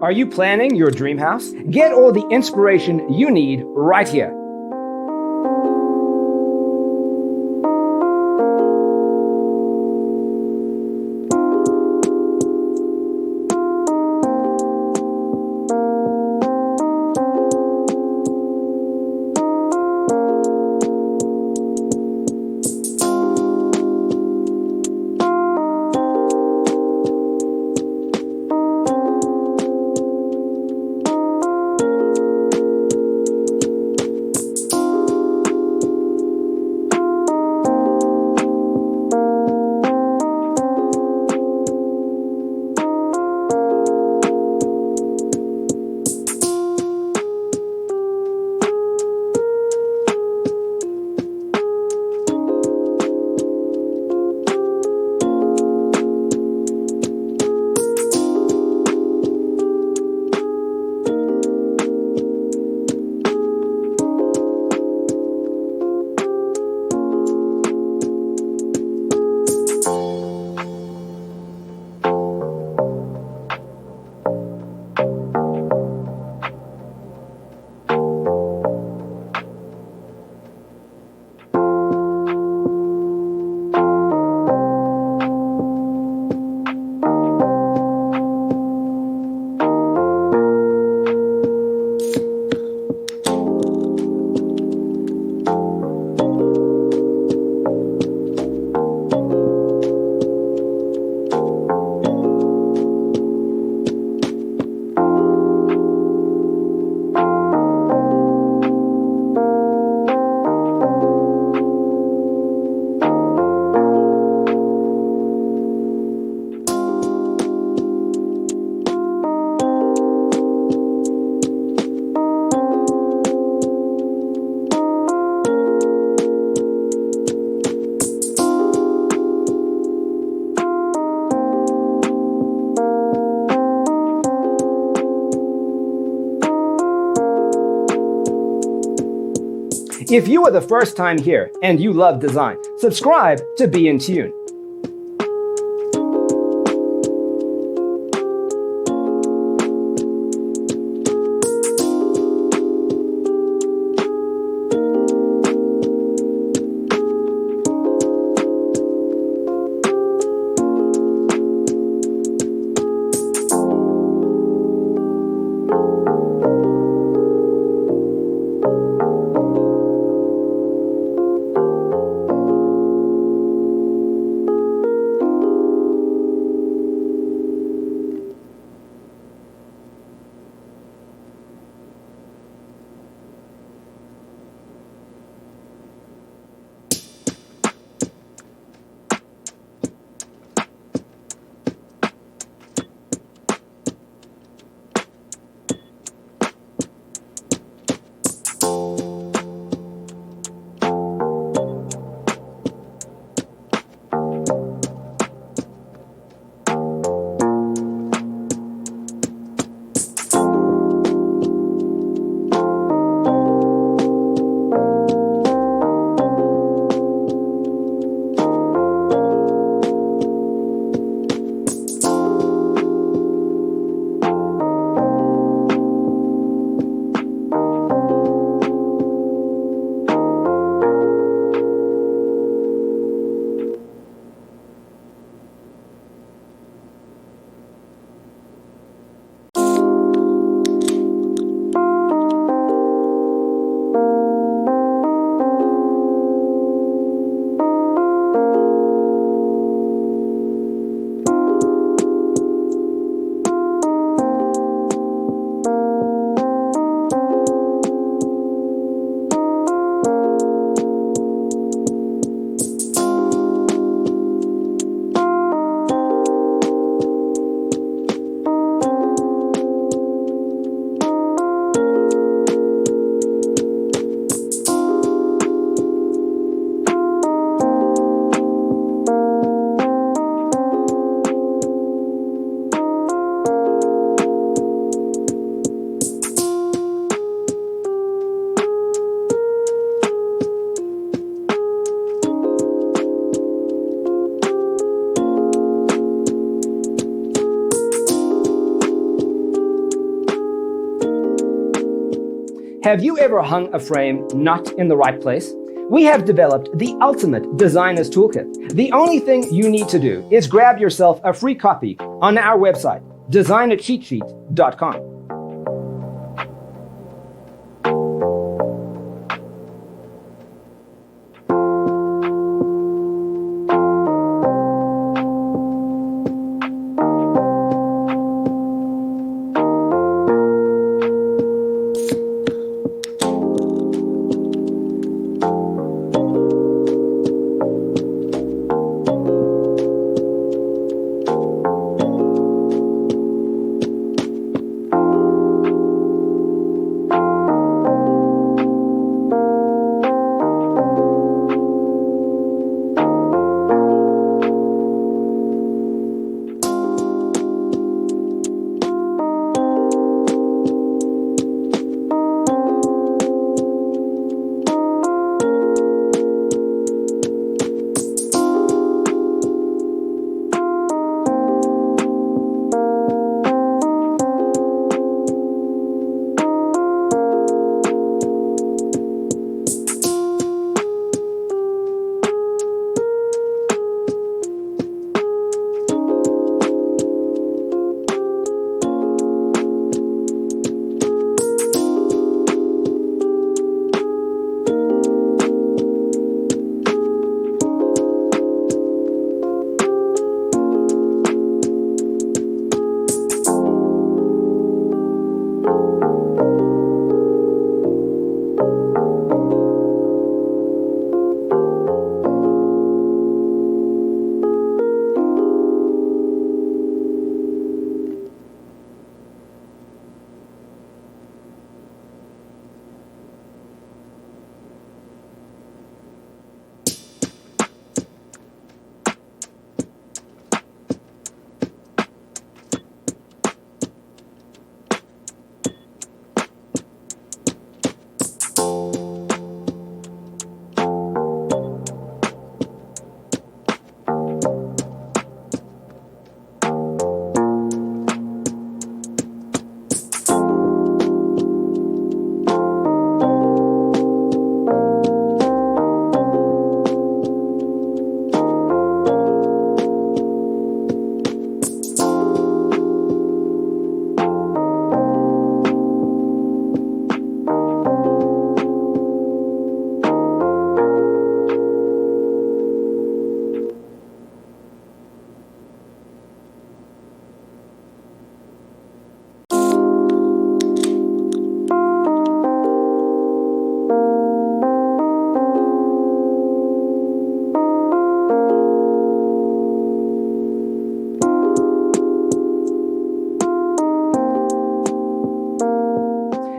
Are you planning your dream house? Get all the inspiration you need right here. If you are the first time here and you love design, subscribe to Be in Tune. Have you ever hung a frame not in the right place? We have developed the ultimate designer's toolkit. The only thing you need to do is grab yourself a free copy on our website, designercheatsheet.com.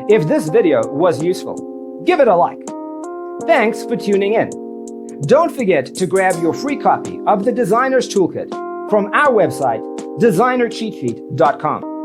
If this video was useful, give it a like. Thanks for tuning in. Don't forget to grab your free copy of the Designer's Toolkit from our website, designercheatsheet.com.